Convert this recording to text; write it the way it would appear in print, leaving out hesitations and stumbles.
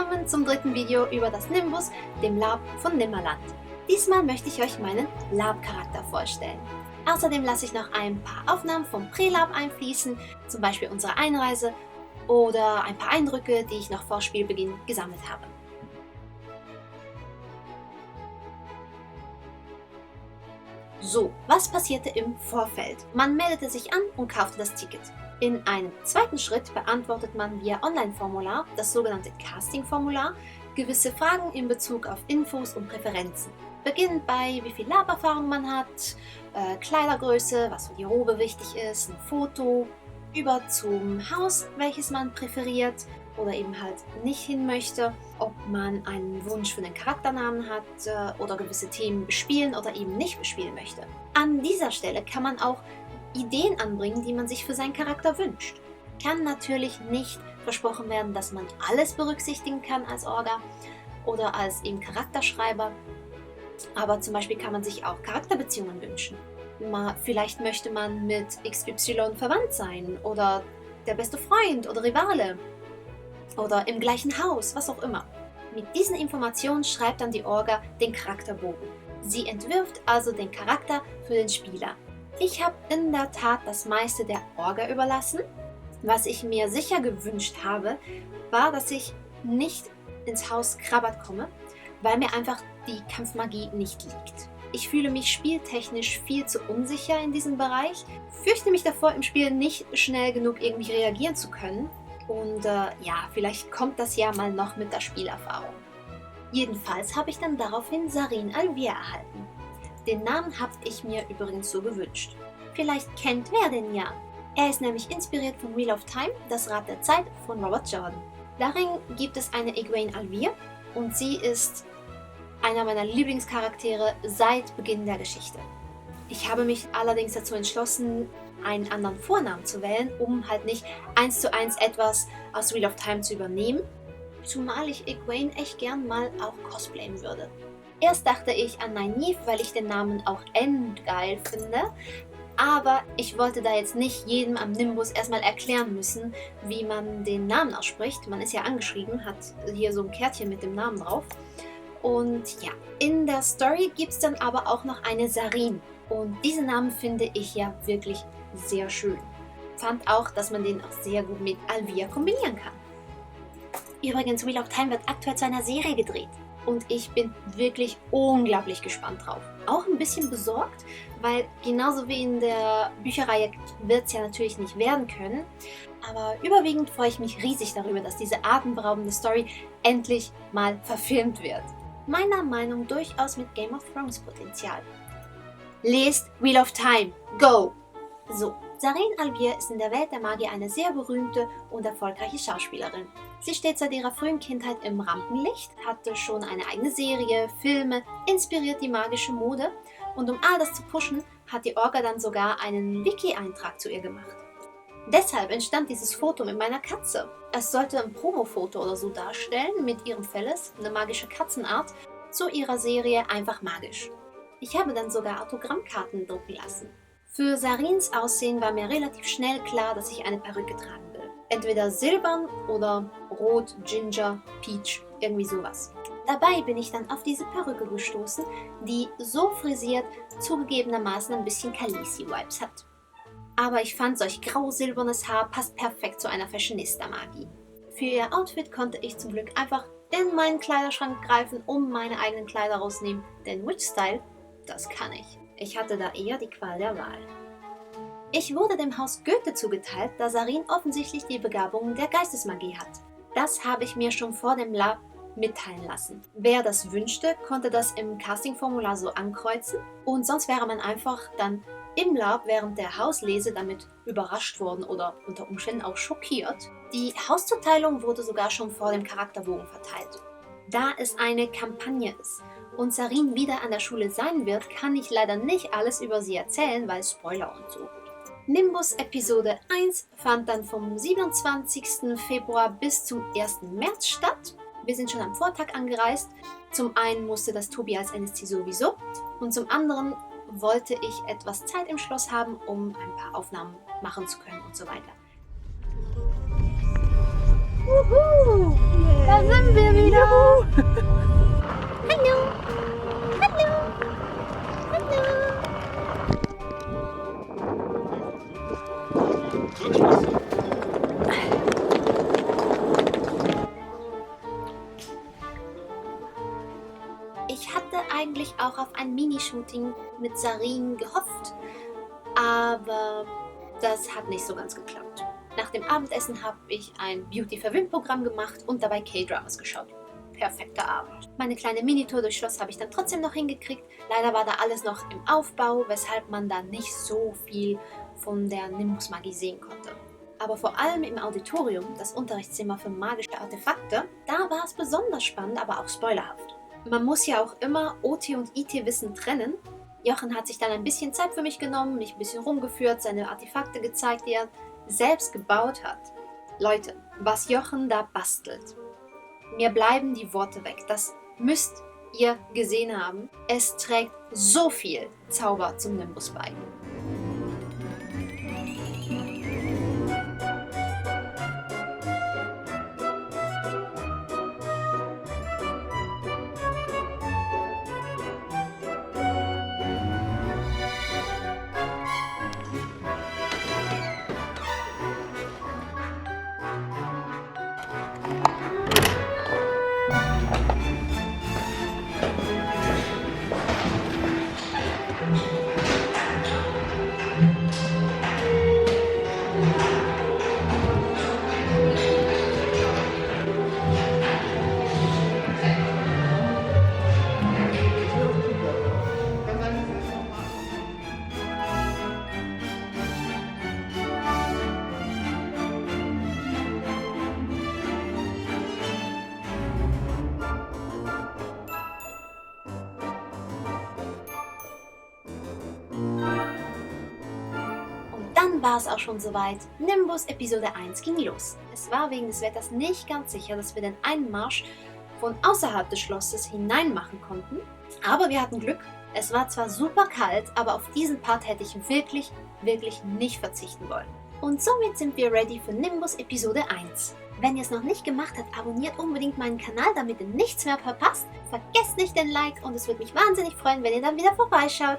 Willkommen zum dritten Video über das Nimbus, dem Lab von Nimmerland. Diesmal möchte ich euch meinen Lab-Charakter vorstellen. Außerdem lasse ich noch ein paar Aufnahmen vom Prälab einfließen, zum Beispiel unsere Einreise oder ein paar Eindrücke, die ich noch vor Spielbeginn gesammelt habe. So, was passierte im Vorfeld? Man meldete sich an und kaufte das Ticket. In einem zweiten Schritt beantwortet man via Online-Formular, das sogenannte Casting-Formular, gewisse Fragen in Bezug auf Infos und Präferenzen. Beginnend bei wie viel Laberfahrung man hat, Kleidergröße, was für die Robe wichtig ist, ein Foto, über zum Haus, welches man präferiert oder eben halt nicht hin möchte, ob man einen Wunsch für den Charakternamen hat oder gewisse Themen bespielen oder eben nicht bespielen möchte. An dieser Stelle kann man auch Ideen anbringen, die man sich für seinen Charakter wünscht. Kann natürlich nicht versprochen werden, dass man alles berücksichtigen kann als Orga oder als eben Charakterschreiber, aber zum Beispiel kann man sich auch Charakterbeziehungen wünschen. Vielleicht möchte man mit XY verwandt sein oder der beste Freund oder Rivale oder im gleichen Haus, was auch immer. Mit diesen Informationen schreibt dann die Orga den Charakterbogen. Sie entwirft also den Charakter für den Spieler. Ich habe in der Tat das meiste der Orga überlassen. Was ich mir sicher gewünscht habe, war, dass ich nicht ins Haus Krabat komme, weil mir einfach die Kampfmagie nicht liegt. Ich fühle mich spieltechnisch viel zu unsicher in diesem Bereich, fürchte mich davor, im Spiel nicht schnell genug irgendwie reagieren zu können. Und vielleicht kommt das ja mal noch mit der Spielerfahrung. Jedenfalls habe ich dann daraufhin Sarin Alvier erhalten. Den Namen habe ich mir übrigens so gewünscht. Vielleicht kennt wer den ja. Er ist nämlich inspiriert von Wheel of Time, das Rad der Zeit von Robert Jordan. Darin gibt es eine Egwene Alvier und sie ist einer meiner Lieblingscharaktere seit Beginn der Geschichte. Ich habe mich allerdings dazu entschlossen, einen anderen Vornamen zu wählen, um halt nicht 1:1 etwas aus Wheel of Time zu übernehmen, zumal ich Egwene echt gern mal auch cosplayen würde. Erst dachte ich an Nynaeve, weil ich den Namen auch endgeil finde, aber ich wollte da jetzt nicht jedem am Nimbus erstmal erklären müssen, wie man den Namen ausspricht. Man ist ja angeschrieben, hat hier so ein Kärtchen mit dem Namen drauf. Und ja, in der Story gibt es dann aber auch noch eine Sarin. Und diesen Namen finde ich ja wirklich sehr schön. Fand auch, dass man den auch sehr gut mit Alvier kombinieren kann. Übrigens, Wheel of Time wird aktuell zu einer Serie gedreht. Und ich bin wirklich unglaublich gespannt drauf. Auch ein bisschen besorgt, weil genauso wie in der Bücherreihe wird es ja natürlich nicht werden können. Aber überwiegend freue ich mich riesig darüber, dass diese atemberaubende Story endlich mal verfilmt wird. Meiner Meinung nach durchaus mit Game of Thrones Potenzial. Lest Wheel of Time. Go! So, Sarin Alvier ist in der Welt der Magie eine sehr berühmte und erfolgreiche Schauspielerin. Sie steht seit ihrer frühen Kindheit im Rampenlicht, hatte schon eine eigene Serie, Filme, inspiriert die magische Mode und um all das zu pushen, hat die Orga dann sogar einen Wiki-Eintrag zu ihr gemacht. Deshalb entstand dieses Foto mit meiner Katze. Es sollte ein Promo-Foto oder so darstellen mit ihrem Felles, eine magische Katzenart, zu ihrer Serie Einfach magisch. Ich habe dann sogar Autogrammkarten drucken lassen. Für Sarins Aussehen war mir relativ schnell klar, dass ich eine Perücke tragen will. Entweder silbern oder rot, ginger, peach, irgendwie sowas. Dabei bin ich dann auf diese Perücke gestoßen, die so frisiert zugegebenermaßen ein bisschen Khaleesi-Vibes hat. Aber ich fand, solch grau-silbernes Haar passt perfekt zu einer Fashionista-Magie. Für ihr Outfit konnte ich zum Glück einfach in meinen Kleiderschrank greifen und meine eigenen Kleider rausnehmen, denn Witch-Style, das kann ich. Ich hatte da eher die Qual der Wahl. Ich wurde dem Haus Goethe zugeteilt, da Sarin offensichtlich die Begabungen der Geistesmagie hat. Das habe ich mir schon vor dem Lab mitteilen lassen. Wer das wünschte, konnte das im Castingformular so ankreuzen und sonst wäre man einfach dann im Lab während der Hauslese damit überrascht worden oder unter Umständen auch schockiert. Die Hauszuteilung wurde sogar schon vor dem Charakterbogen verteilt. Da es eine Kampagne ist und Sarin wieder an der Schule sein wird, kann ich leider nicht alles über sie erzählen, weil Spoiler und so. Nimbus Episode 1 fand dann vom 27. Februar bis zum 1. März statt. Wir sind schon am Vortag angereist. Zum einen musste das Tobi als NSC sowieso und zum anderen wollte ich etwas Zeit im Schloss haben, um ein paar Aufnahmen machen zu können und so weiter. Wuhu! Da sind wir wieder! Hallo! Hallo! Ich hatte eigentlich auch auf ein Minishooting mit Sarin gehofft, aber das hat nicht so ganz geklappt. Nach dem Abendessen habe ich ein Beauty-for-Win-Programm gemacht und dabei K-Dramas geschaut. Perfekter Abend. Meine kleine Minitour durchs Schloss habe ich dann trotzdem noch hingekriegt. Leider war da alles noch im Aufbau, weshalb man da nicht so viel von der Nimbus-Magie sehen konnte. Aber vor allem im Auditorium, das Unterrichtszimmer für magische Artefakte, da war es besonders spannend, aber auch spoilerhaft. Man muss ja auch immer OT und IT-Wissen trennen. Jochen hat sich dann ein bisschen Zeit für mich genommen, mich ein bisschen rumgeführt, seine Artefakte gezeigt, die er selbst gebaut hat. Leute, was Jochen da bastelt. Mir bleiben die Worte weg. Das müsst ihr gesehen haben. Es trägt so viel Zauber zum Nimbus bei. Dann war es auch schon soweit. Nimbus Episode 1 ging los. Es war wegen des Wetters nicht ganz sicher, dass wir den Einmarsch von außerhalb des Schlosses hinein machen konnten. Aber wir hatten Glück. Es war zwar super kalt, aber auf diesen Part hätte ich wirklich, wirklich nicht verzichten wollen. Und somit sind wir ready für Nimbus Episode 1. Wenn ihr es noch nicht gemacht habt, abonniert unbedingt meinen Kanal, damit ihr nichts mehr verpasst. Vergesst nicht den Like und es würde mich wahnsinnig freuen, wenn ihr dann wieder vorbeischaut.